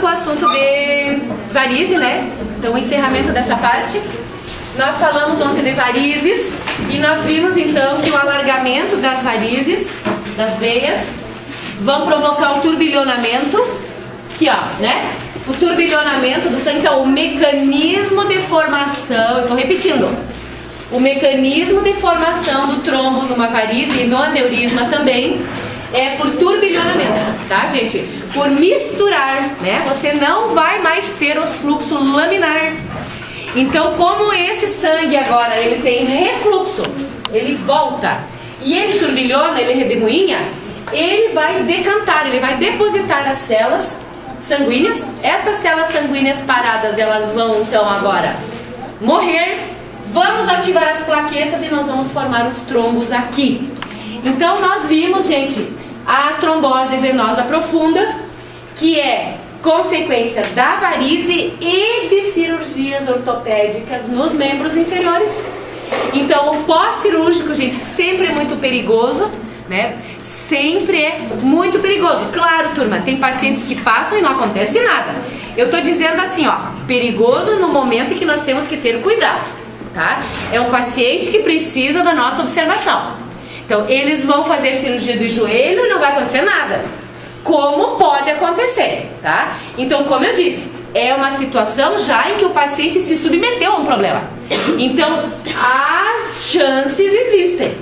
com o assunto de varize, né? Então, o encerramento dessa parte. Nós falamos ontem de varizes e nós vimos então que o alargamento das varizes, das veias, vão provocar o turbilhonamento, aqui ó, né? O turbilhonamento do sangue. Então, o mecanismo de formação, eu estou repetindo, o mecanismo de formação do trombo numa varize e no aneurisma também é por turbilhonamento, tá, gente? Por misturar, né? Você não vai mais ter o fluxo laminar. Então, como esse sangue agora ele tem refluxo, ele volta e ele turbilhona, ele redemoinha, ele vai decantar, ele vai depositar as células sanguíneas. Essas células sanguíneas paradas, elas vão então agora morrer. Vamos ativar as plaquetas e nós vamos formar os trombos aqui. Então, nós vimos, gente, a trombose venosa profunda, que é consequência da varize e de cirurgias ortopédicas nos membros inferiores. Então, o pós-cirúrgico, gente, sempre é muito perigoso, né? Sempre é muito perigoso. Claro, turma, tem pacientes que passam e não acontece nada. Eu tô dizendo assim, ó, perigoso no momento em que nós temos que ter cuidado, tá? É um paciente que precisa da nossa observação. Então, eles vão fazer cirurgia do joelho e não vai acontecer nada. Como pode acontecer, tá? Então, como eu disse, é uma situação já em que o paciente se submeteu a um problema. Então, as chances existem,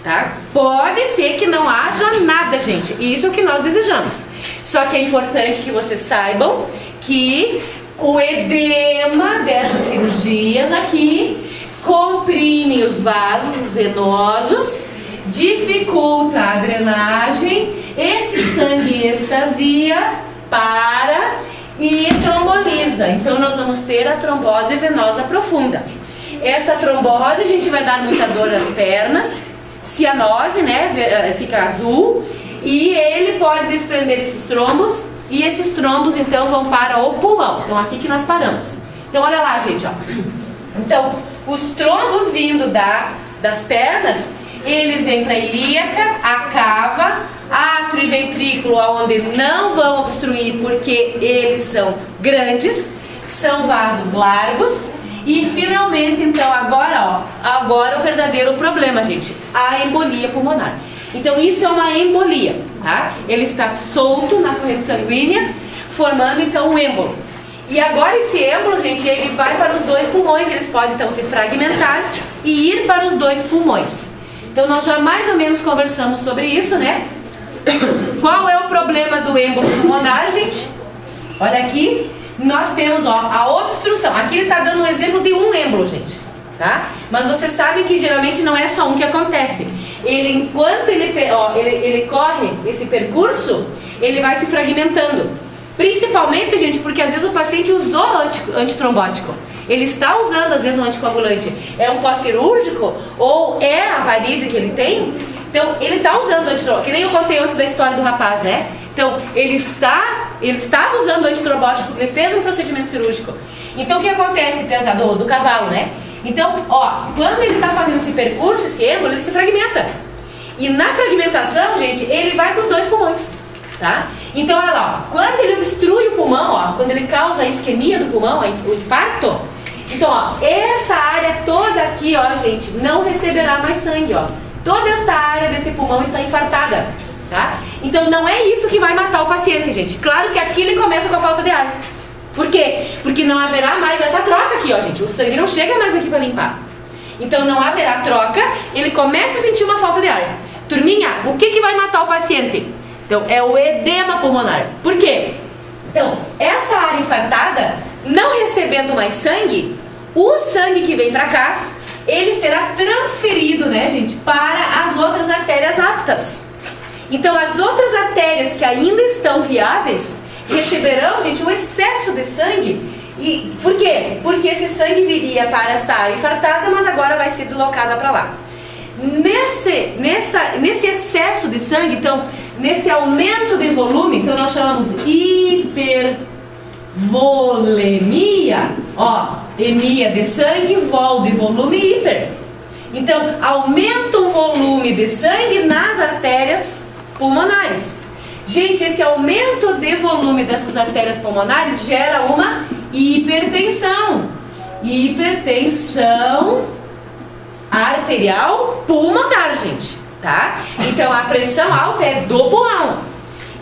tá? Pode ser que não haja nada, gente. Isso é o que nós desejamos. Só que é importante que vocês saibam que o edema dessas cirurgias aqui comprime os vasos venosos, dificulta a drenagem, esse sangue extasia, para e tromboliza. Então nós vamos ter a trombose venosa profunda. Essa trombose a gente vai dar muita dor nas pernas, cianose, né, fica azul, e ele pode desprender esses trombos, e esses trombos então vão para o pulmão. Então aqui que nós paramos. Então olha lá, gente, ó. Então os trombos vindo das pernas, eles vêm para a ilíaca, a cava, átrio e ventrículo, onde não vão obstruir porque eles são grandes, são vasos largos. E finalmente, então, agora o verdadeiro problema, gente, a embolia pulmonar. Então isso é uma embolia, tá? Ele está solto na corrente sanguínea, formando então um êmbolo. E agora esse êmbolo, gente, ele vai para os dois pulmões, eles podem então se fragmentar e ir para os dois pulmões. Então nós já mais ou menos conversamos sobre isso, né? Qual é o problema do êmbolo pulmonar, gente? Olha aqui, nós temos, ó, a obstrução. Aqui ele está dando um exemplo de um êmbolo, gente, tá? Mas você sabe que geralmente não é só um que acontece. Ele, enquanto ele corre esse percurso, ele vai se fragmentando. Principalmente, gente, porque às vezes o paciente usou antitrombótico. Ele está usando, às vezes, um anticoagulante. É um pós-cirúrgico ou é a varize que ele tem. Então, ele está usando antitrombótico. Que nem eu contei ontem da história do rapaz, né? Então, ele estava usando antitrombótico porque ele fez um procedimento cirúrgico. Então, o que acontece, pesador do cavalo, né? Então, ó, quando ele está fazendo esse percurso, esse êmbolo, ele se fragmenta. E na fragmentação, gente, ele vai para os dois pulmões, tá? Então, olha lá, ó, quando ele obstrui o pulmão, ó, quando ele causa a isquemia do pulmão, o infarto, então, ó, essa área toda aqui, ó, gente, não receberá mais sangue, ó. Toda esta área desse pulmão está infartada, tá? Então, não é isso que vai matar o paciente, gente. Claro que aqui ele começa com a falta de ar. Por quê? Porque não haverá mais essa troca aqui, ó, gente. O sangue não chega mais aqui para limpar. Então, não haverá troca, ele começa a sentir uma falta de ar. Turminha, o que vai matar o paciente? Então, é o edema pulmonar. Por quê? Então, essa área infartada, não recebendo mais sangue, o sangue que vem pra cá, ele será transferido, né, gente, para as outras artérias aptas. Então, as outras artérias que ainda estão viáveis, receberão, gente, um excesso de sangue. E por quê? Porque esse sangue viria para esta área infartada, mas agora vai ser deslocada para lá. Nesse excesso de sangue, então, nesse aumento de volume, então nós chamamos hipervolemia, ó, emia de sangue, vol de volume, hiper. Então, aumenta o volume de sangue nas artérias pulmonares. Gente, esse aumento de volume dessas artérias pulmonares gera uma hipertensão. Hipertensão arterial pulmonar, gente, tá? Então a pressão alta é do pulmão.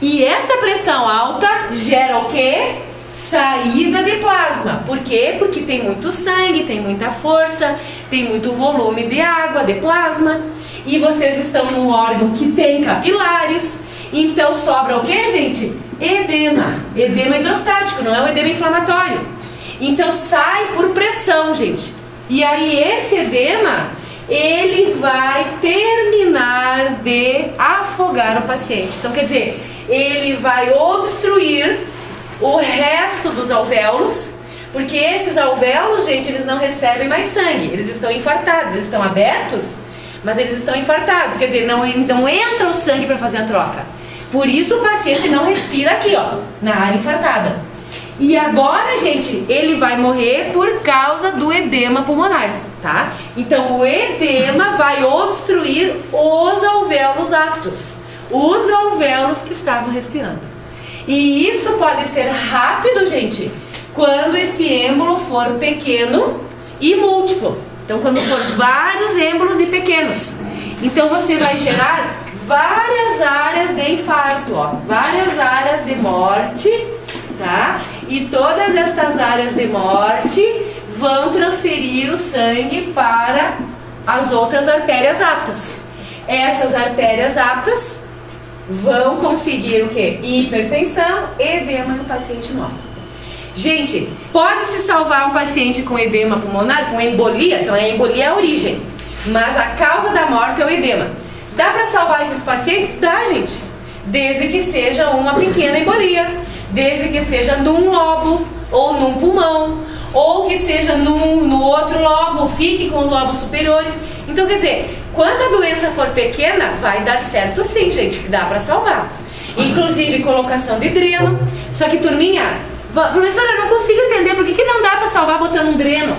E essa pressão alta gera o quê? Saída de plasma. Por quê? Porque tem muito sangue, tem muita força, tem muito volume de água, de plasma. E vocês estão num órgão que tem capilares. Então sobra o quê, gente? Edema. Edema hidrostático, não é um edema inflamatório. Então sai por pressão, gente. E aí esse edema, ele vai terminar de afogar o paciente. Então quer dizer, ele vai obstruir o resto dos alvéolos, porque esses alvéolos, gente, eles não recebem mais sangue, eles estão infartados, eles estão abertos, mas eles estão infartados, quer dizer, não entra o sangue para fazer a troca. Por isso o paciente não respira aqui, ó, na área infartada. E agora, gente, ele vai morrer por causa do edema pulmonar, tá? Então o edema vai obstruir os alvéolos aptos, os alvéolos que estavam respirando. E isso pode ser rápido, gente, quando esse êmbolo for pequeno e múltiplo. Então, quando for vários êmbolos e pequenos. Então, você vai gerar várias áreas de infarto, ó, várias áreas de morte, tá? E todas estas áreas de morte vão transferir o sangue para as outras artérias aptas. Essas artérias aptas vão conseguir o quê? Hipertensão, edema e o paciente morre. Gente, pode-se salvar um paciente com edema pulmonar, com embolia? Então a embolia é a origem, mas a causa da morte é o edema. Dá para salvar esses pacientes? Dá, gente. Desde que seja uma pequena embolia, desde que seja num lobo ou num pulmão, ou que seja no outro lobo, fique com os lobos superiores. Então quer dizer, quando a doença for pequena, vai dar certo sim, gente, que dá pra salvar. Inclusive colocação de dreno. Só que, turminha, professora, eu não consigo entender por que não dá pra salvar botando um dreno.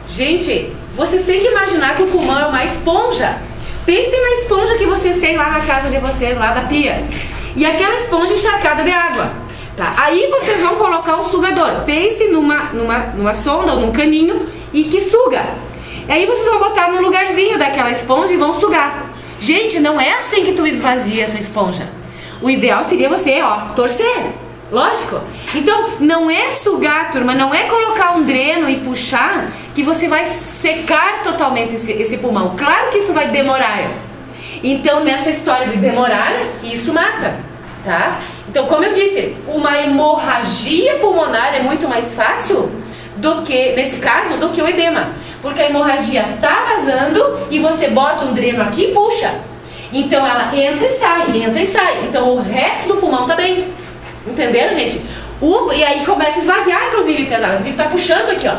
Gente, vocês têm que imaginar que o pulmão é uma esponja. Pensem na esponja que vocês têm lá na casa de vocês, lá da pia. E aquela esponja encharcada de água. Tá? Aí vocês vão colocar um sugador. Pensem numa sonda ou num caninho e que suga. E aí vocês vão botar num lugarzinho daquela esponja e vão sugar. Gente, não é assim que tu esvazia essa esponja. O ideal seria você, ó, torcer. Lógico. Então, não é sugar, turma, não é colocar um dreno e puxar que você vai secar totalmente esse pulmão. Claro que isso vai demorar. Então, nessa história de demorar, isso mata, tá? Então, como eu disse, uma hemorragia pulmonar é muito mais fácil do que, nesse caso, do que o edema. Porque a hemorragia tá vazando e você bota um dreno aqui e puxa. Então ela entra e sai, entra e sai. Então o resto do pulmão tá bem. Entenderam, gente? E aí começa a esvaziar, inclusive, pesado. Porque tá puxando aqui, ó.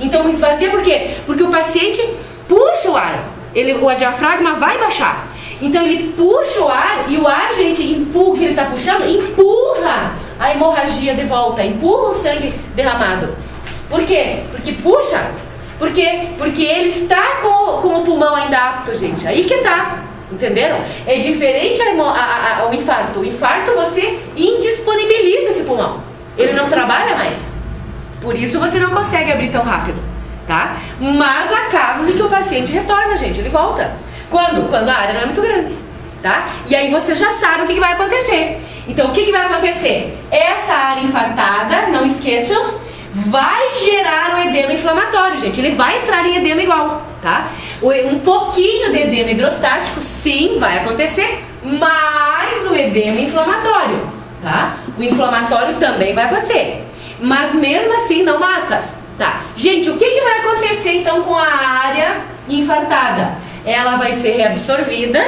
Então esvazia por quê? Porque o paciente puxa o ar. O diafragma vai baixar. Então ele puxa o ar e o ar, gente, que ele tá puxando, empurra a hemorragia de volta, empurra o sangue derramado. Por quê? Porque puxa. Por quê? Porque ele está com o pulmão ainda apto, gente. Aí que tá. Entenderam? É diferente ao infarto. O infarto você indisponibiliza esse pulmão. Ele não trabalha mais. Por isso você não consegue abrir tão rápido, tá? Mas há casos em que o paciente retorna, gente. Ele volta. Quando? Quando a área não é muito grande, tá? E aí você já sabe o que vai acontecer. Então o que vai acontecer? Essa área infartada, não esqueçam, vai gerar um edema inflamatório, gente. Ele vai entrar em edema igual, tá? Um pouquinho de edema hidrostático, sim, vai acontecer, mas o edema inflamatório, tá? O inflamatório também vai acontecer, mas mesmo assim não mata, tá? Gente, o que vai acontecer então com a área infartada? Ela vai ser reabsorvida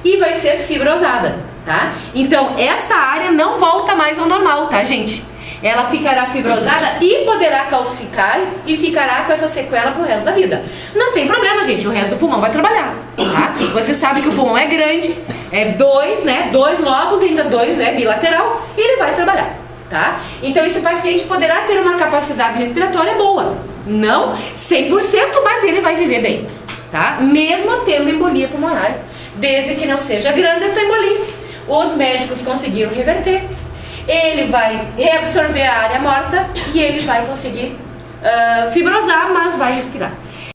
e vai ser fibrosada, tá? Então, essa área não volta mais ao normal, tá, gente? Ela ficará fibrosada e poderá calcificar e ficará com essa sequela pro resto da vida. Não tem problema, gente, o resto do pulmão vai trabalhar, tá? Você sabe que o pulmão é grande, é dois lobos, ainda dois, né, bilateral, e ele vai trabalhar, tá? Então esse paciente poderá ter uma capacidade respiratória boa, não 100%, mas ele vai viver bem, tá? Mesmo tendo embolia pulmonar, desde que não seja grande essa embolia. Os médicos conseguiram reverter. Ele vai reabsorver a área morta e ele vai conseguir fibrosar, mas vai respirar.